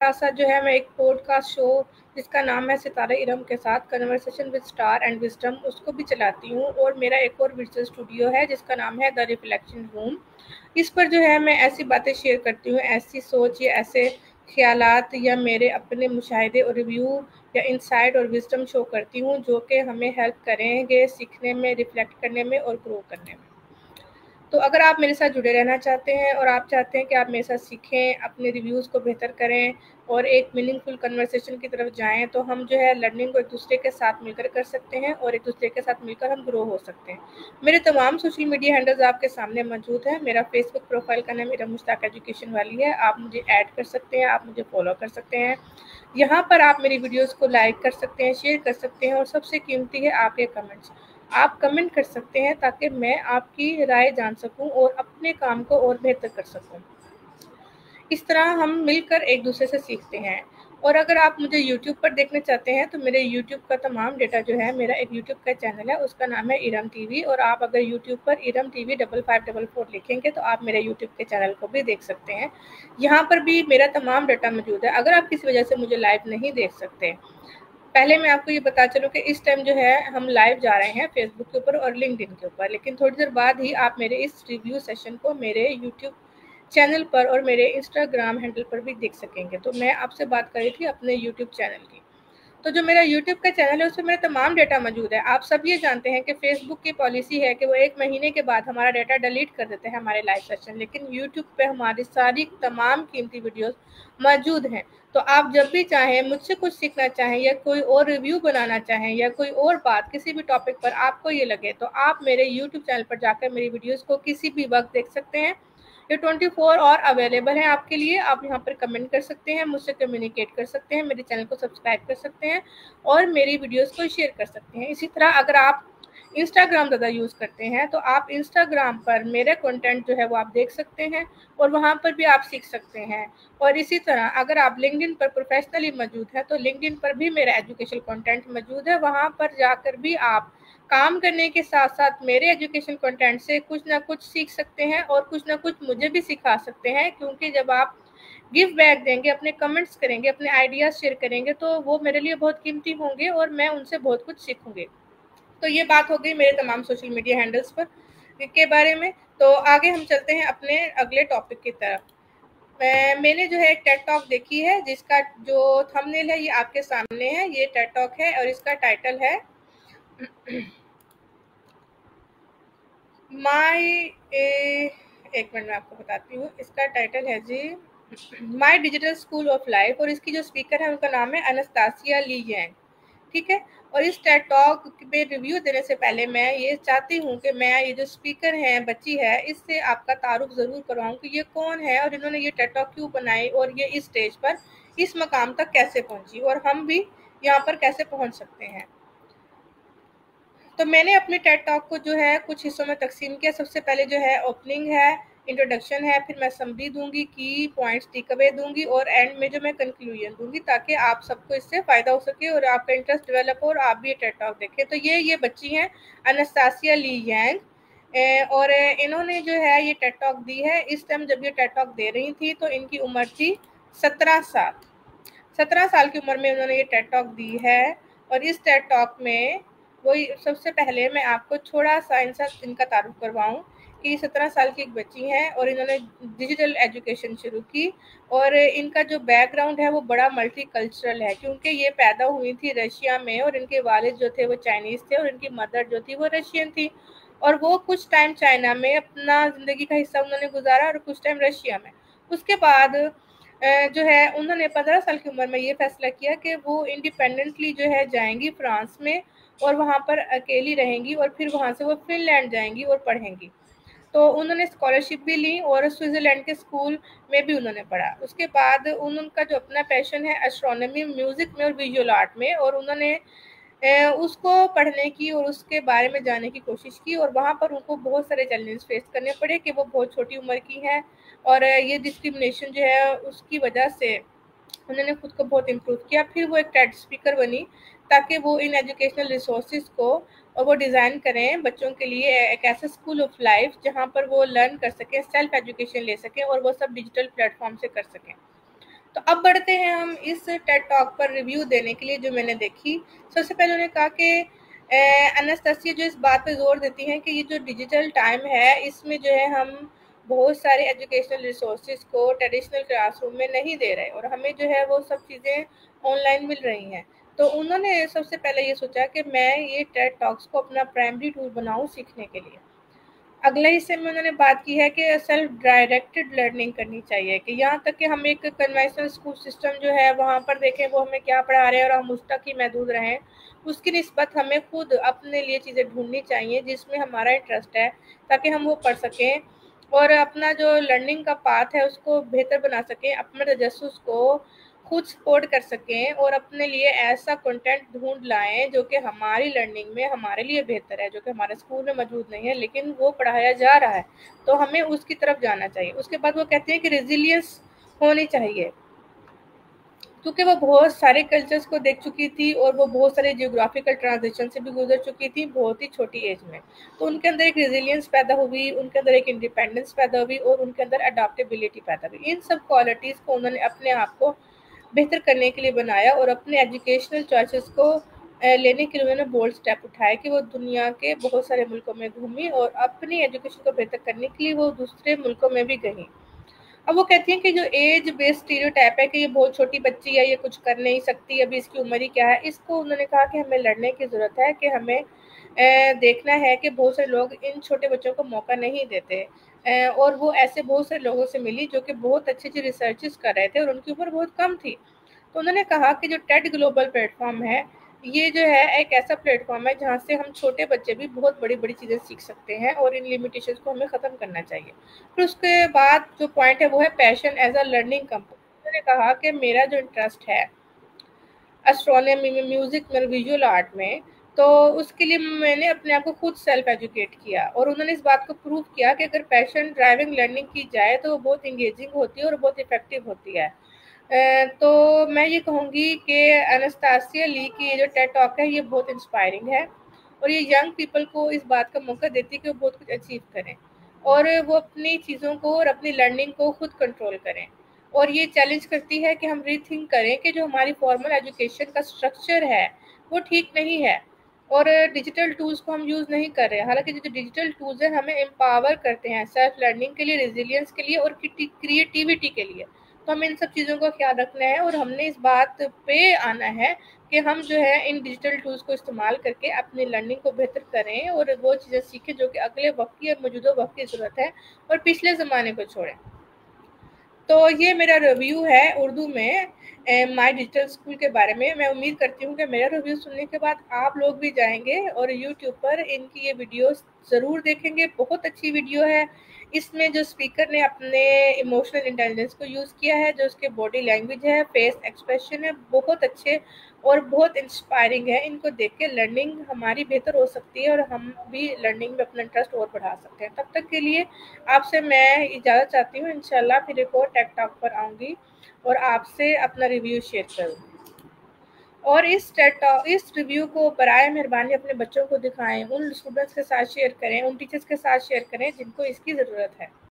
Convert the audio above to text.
साथ साथ जो है मैं एक पॉडकास्ट शो जिसका नाम है सितारे इरम के साथ conversation with star and wisdom, उसको भी चलाती हूँ। और मेरा एक और विजुअल स्टूडियो है जिसका नाम है द रिफ्लेक्शन रूम। इस पर जो है मैं ऐसी बातें शेयर करती हूँ, ऐसी सोच या ऐसे ख्यालात या मेरे अपने मुशाहिदे और रिव्यू या इनसाइट और विजडम शो करती हूँ, जो कि हमें हेल्प करेंगे सीखने में, रिफ्लेक्ट करने में और ग्रो करने में। तो अगर आप मेरे साथ जुड़े रहना चाहते हैं और आप चाहते हैं कि आप मेरे साथ सीखें, अपने रिव्यूज़ को बेहतर करें और एक मीनिंगफुल कन्वर्सेशन की तरफ जाएं, तो हम जो है लर्निंग को एक दूसरे के साथ मिलकर कर सकते हैं और एक दूसरे के साथ मिलकर हम ग्रो हो सकते हैं। मेरे तमाम सोशल मीडिया हैंडल्स आपके सामने मौजूद हैं। मेरा फेसबुक प्रोफाइल का नाम इरम मुश्ताक एजुकेशन वाली है, आप मुझे ऐड कर सकते हैं, आप मुझे फॉलो कर सकते हैं। यहाँ पर आप मेरी वीडियोज़ को लाइक कर सकते हैं, शेयर कर सकते हैं और सबसे कीमती है आपके कमेंट्स। आप कमेंट कर सकते हैं ताकि मैं आपकी राय जान सकूं और अपने काम को और बेहतर कर सकूं। इस तरह हम मिलकर एक दूसरे से सीखते हैं। और अगर आप मुझे YouTube पर देखना चाहते हैं तो मेरे YouTube का तमाम डेटा जो है, मेरा एक YouTube का चैनल है, उसका नाम है इरम टीवी। और आप अगर YouTube पर इरम टीवी 5544 लिखेंगे तो आप मेरे YouTube के चैनल को भी देख सकते हैं। यहाँ पर भी मेरा तमाम डाटा मौजूद है। अगर आप किसी वजह से मुझे लाइव नहीं देख सकते, पहले मैं आपको ये बता चलूँ कि इस टाइम जो है हम लाइव जा रहे हैं फेसबुक के ऊपर और लिंक्डइन के ऊपर, लेकिन थोड़ी देर बाद ही आप मेरे इस रिव्यू सेशन को मेरे यूट्यूब चैनल पर और मेरे इंस्टाग्राम हैंडल पर भी देख सकेंगे। तो मैं आपसे बात कर रही थी अपने यूट्यूब चैनल की। तो जो मेरा यूट्यूब का चैनल है उसमें मेरा तमाम डाटा मौजूद है। आप सब ये जानते हैं कि फेसबुक की पॉलिसी है कि वो 1 महीने के बाद हमारा डाटा डिलीट कर देते हैं, हमारे लाइव सेशन, लेकिन यूट्यूब पे हमारी सारी तमाम कीमती वीडियोस मौजूद हैं। तो आप जब भी चाहें, मुझसे कुछ सीखना चाहें या कोई और रिव्यू बनाना चाहें या कोई और बात किसी भी टॉपिक पर आपको ये लगे, तो आप मेरे यूट्यूब चैनल पर जाकर मेरी वीडियोज़ को किसी भी वक्त देख सकते हैं। ये 24 और अवेलेबल है आपके लिए। आप यहाँ पर कमेंट कर सकते हैं, मुझसे कम्युनिकेट कर सकते हैं, मेरे चैनल को सब्सक्राइब कर सकते हैं और मेरी वीडियोस को शेयर कर सकते हैं। इसी तरह अगर आप इंस्टाग्राम ज़्यादा यूज़ करते हैं तो आप इंस्टाग्राम पर मेरे कंटेंट जो है वो आप देख सकते हैं और वहाँ पर भी आप सीख सकते हैं। और इसी तरह अगर आप लिंक्डइन पर प्रोफेशनली मौजूद है तो लिंक्डइन पर भी मेरा एजुकेशन कंटेंट मौजूद है। वहाँ पर जाकर भी आप काम करने के साथ साथ मेरे एजुकेशन कंटेंट से कुछ ना कुछ सीख सकते हैं और कुछ ना कुछ मुझे भी सिखा सकते हैं, क्योंकि जब आप गिव बैक देंगे, अपने कमेंट्स करेंगे, अपने आइडियाज़ शेयर करेंगे तो वो मेरे लिए बहुत कीमती होंगे और मैं उनसे बहुत कुछ सीखूंगी। तो ये बात हो गई मेरे तमाम सोशल मीडिया हैंडल्स पर के बारे में। तो आगे हम चलते हैं अपने अगले टॉपिक की तरफ। मैंने जो है टेड टॉक देखी है जिसका जो थंबनेल है ये आपके सामने है। ये टेड टॉक है और इसका टाइटल है एक मिनट में आपको बताती हूँ। इसका टाइटल है जी my digital school of life और इसकी जो स्पीकर है उनका नाम है अनस्तासिया ली यांग। ठीक है। और इस टेड टॉक में रिव्यू देने से पहले मैं ये चाहती हूँ कि मैं ये जो स्पीकर है, बच्ची है, इससे आपका तारुफ ज़रूर करवाऊँ कि ये कौन है और इन्होंने ये टेड टॉक क्यों बनाई और ये इस स्टेज पर, इस मकाम तक कैसे पहुँची और हम भी यहाँ पर कैसे पहुँच सकते हैं। तो मैंने अपने टेड टॉक को जो है कुछ हिस्सों में तकसीम किया। सबसे पहले जो है ओपनिंग है, इंट्रोडक्शन है, फिर मैं समरी दूंगी, की पॉइंट्स टेक अवे दूंगी और एंड में जो मैं कंक्लूजन दूंगी, ताकि आप सबको इससे फ़ायदा हो सके और आपका इंटरेस्ट डेवलप हो और आप भी ये टेड टॉक देखें। तो ये बच्ची हैं अनस्तासिया ली यांग और इन्होंने जो है ये टेड टॉक दी है। इस टाइम जब ये टेड टॉक दे रही थी तो इनकी उम्र थी 17 साल। 17 साल की उम्र में उन्होंने ये टेड टॉक दी है। और इस टेड टॉक में वही सबसे पहले मैं आपको थोड़ा सा इनका तारुफ करवाऊँ कि 17 साल की एक बच्ची हैं और इन्होंने डिजिटल एजुकेशन शुरू की और इनका जो बैकग्राउंड है वो बड़ा मल्टी कल्चरल है, क्योंकि ये पैदा हुई थी रशिया में और इनके वालिद जो थे वो चाइनीज़ थे और इनकी मदर जो थी वो रशियन थी। और वो कुछ टाइम चाइना में अपना ज़िंदगी का हिस्सा उन्होंने गुजारा और कुछ टाइम रशिया में। उसके बाद जो है उन्होंने 15 साल की उम्र में ये फैसला किया कि वो इंडिपेंडेंटली जो है जाएंगी फ्रांस में और वहाँ पर अकेली रहेंगी और फिर वहाँ से वो फिनलैंड जाएंगी और पढ़ेंगी। तो उन्होंने स्कॉलरशिप भी ली और स्विट्ज़रलैंड के स्कूल में भी उन्होंने पढ़ा। उसके बाद उनका जो अपना पैशन है एस्ट्रोनॉमी, म्यूज़िक में और विजुअल आर्ट में, और उन्होंने उसको पढ़ने की और उसके बारे में जानने की कोशिश की और वहाँ पर उनको बहुत सारे चैलेंजेस फेस करने पड़े कि वो बहुत छोटी उम्र की हैं और ये डिस्क्रिमिनेशन जो है उसकी वजह से उन्होंने खुद को बहुत इम्प्रूव किया। फिर वो एक टेड स्पीकर बनी ताकि वो इन एजुकेशनल रिसोर्सेज को और वो डिज़ाइन करें बच्चों के लिए एक ऐसा स्कूल ऑफ लाइफ जहाँ पर वो लर्न कर सकें, सेल्फ एजुकेशन ले सकें और वो सब डिजिटल प्लेटफॉर्म से कर सकें। तो अब बढ़ते हैं हम इस टेड टॉक पर रिव्यू देने के लिए जो मैंने देखी। सबसे पहले उन्होंने कहा कि एनास्टेसिया जो इस बात पे जोर देती हैं कि ये जो डिजिटल टाइम है इसमें जो है हम बहुत सारे एजुकेशनल रिसोर्सेज को ट्रेडिशनल क्लासरूम में नहीं दे रहे और हमें जो है वो सब चीज़ें ऑनलाइन मिल रही हैं। तो उन्होंने सबसे पहले ये सोचा कि मैं ये टेड टॉक्स को अपना प्राइमरी टूल बनाऊं सीखने के लिए। अगले हिस्से में उन्होंने बात की है कि सेल्फ डायरेक्टेड लर्निंग करनी चाहिए, कि यहाँ तक कि हम एक कन्वेंशनल स्कूल सिस्टम जो है वहाँ पर देखें वो हमें क्या पढ़ा रहे हैं और हम उस तक ही महदूद रहें। उसकी निस्बत हमें खुद अपने लिए चीज़ें ढूंढनी चाहिए जिसमें हमारा इंटरेस्ट है, ताकि हम वो पढ़ सकें और अपना जो लर्निंग का पाथ है उसको बेहतर बना सकें, अपने तजस्सुस को खुद सपोर्ट कर सकें और अपने लिए ऐसा कंटेंट ढूंढ लाएं जो कि हमारी लर्निंग में हमारे लिए बेहतर है, जो कि हमारे स्कूल में मौजूद नहीं है लेकिन वो पढ़ाया जा रहा है, तो हमें उसकी तरफ जाना चाहिए। उसके बाद वो कहते हैं कि रेजिलियंस होनी चाहिए, क्योंकि वो बहुत सारे कल्चर्स को देख चुकी थी और वो बहुत सारे जियोग्राफिकल ट्रांजिशन से भी गुजर चुकी थी बहुत ही छोटी एज में। तो उनके अंदर एक रेजिलियंस पैदा हुई, उनके अंदर एक इंडिपेंडेंस पैदा हुई और उनके अंदर अडाप्टेबिलिटी पैदा हुई। इन सब क्वालिटीज़ को उन्होंने अपने आप को बेहतर करने के लिए बनाया और अपने एजुकेशनल चॉइसेस को लेने के लिए उन्होंने बोल्ड स्टेप उठाए कि वो दुनिया के बहुत सारे मुल्कों में घूमी और अपनी एजुकेशन को बेहतर करने के लिए वो दूसरे मुल्कों में भी गई। अब वो कहती हैं कि जो एज बेस्ड स्टीरियोटाइप है कि ये बहुत छोटी बच्ची है, ये कुछ कर नहीं सकती, अभी इसकी उम्र ही क्या है, इसको उन्होंने कहा कि हमें लड़ने की ज़रूरत है, कि हमें देखना है कि बहुत सारे लोग इन छोटे बच्चों को मौका नहीं देते। और वो ऐसे बहुत सारे लोगों से मिली जो कि बहुत अच्छी अच्छी रिसर्चेस कर रहे थे और उनकी उम्र बहुत कम थी। तो उन्होंने कहा कि जो टेड ग्लोबल प्लेटफॉर्म है ये जो है एक ऐसा प्लेटफॉर्म है जहाँ से हम छोटे बच्चे भी बहुत बड़ी बड़ी चीज़ें सीख सकते हैं और इन लिमिटेशंस को हमें ख़त्म करना चाहिए। फिर उसके बाद जो पॉइंट है वो है passion as a learning component. उन्होंने कहा कि मेरा जो इंटरेस्ट है एस्ट्रोनॉमी में, म्यूज़िक में, विजुअल आर्ट में, तो उसके लिए मैंने अपने आप को खुद सेल्फ एजुकेट किया और उन्होंने इस बात को प्रूव किया कि अगर पैशन ड्राइविंग लर्निंग की जाए तो वो बहुत इंगेजिंग होती है और बहुत इफेक्टिव होती है। तो मैं ये कहूँगी कि एनास्टेसिया ली की ये जो टेड टॉक है ये बहुत इंस्पायरिंग है और ये यंग पीपल को इस बात का मौका देती है कि वो बहुत कुछ अचीव करें और वो अपनी चीज़ों को और अपनी लर्निंग को खुद कंट्रोल करें। और ये चैलेंज करती है कि हम रीथिंक करें कि जो हमारी फॉर्मल एजुकेशन का स्ट्रक्चर है वो ठीक नहीं है और डिजिटल टूल्स को हम यूज़ नहीं कर रहे हैं। हालांकि जो डिजिटल टूल्स हैं हमें एम्पावर करते हैं सेल्फ लर्निंग के लिए, रेजिलियंस के लिए और क्रिएटिविटी के लिए। तो हमें इन सब चीज़ों का ख्याल रखना है और हमने इस बात पे आना है कि हम जो है इन डिजिटल टूल्स को इस्तेमाल करके अपनी लर्निंग को बेहतर करें और वो चीज़ें सीखें जो कि अगले वक्त की और मौजूदा वक्त की ज़रूरत है और पिछले ज़माने को छोड़ें। तो ये मेरा रिव्यू है उर्दू में माय डिजिटल स्कूल के बारे में। मैं उम्मीद करती हूँ कि मेरा रिव्यू सुनने के बाद आप लोग भी जाएंगे और यूट्यूब पर इनकी ये वीडियो ज़रूर देखेंगे। बहुत अच्छी वीडियो है। इसमें जो स्पीकर ने अपने इमोशनल इंटेलिजेंस को यूज़ किया है, जो उसके बॉडी लैंग्वेज है, फेस एक्सप्रेशन है, बहुत अच्छे और बहुत इंस्पायरिंग है। इनको देख के लर्निंग हमारी बेहतर हो सकती है और हम भी लर्निंग में अपना इंटरेस्ट और बढ़ा सकते हैं। तब तक के लिए आपसे मैं इजाज़त चाहती हूँ। इंशाल्लाह फिर एक और टेक टॉक पर आऊँगी और आपसे अपना रिव्यू शेयर करूँगी। और इस रिव्यू को बराए मेहरबानी अपने बच्चों को दिखाएं, उन स्टूडेंट्स के साथ शेयर करें, उन टीचर्स के साथ शेयर करें जिनको इसकी ज़रूरत है।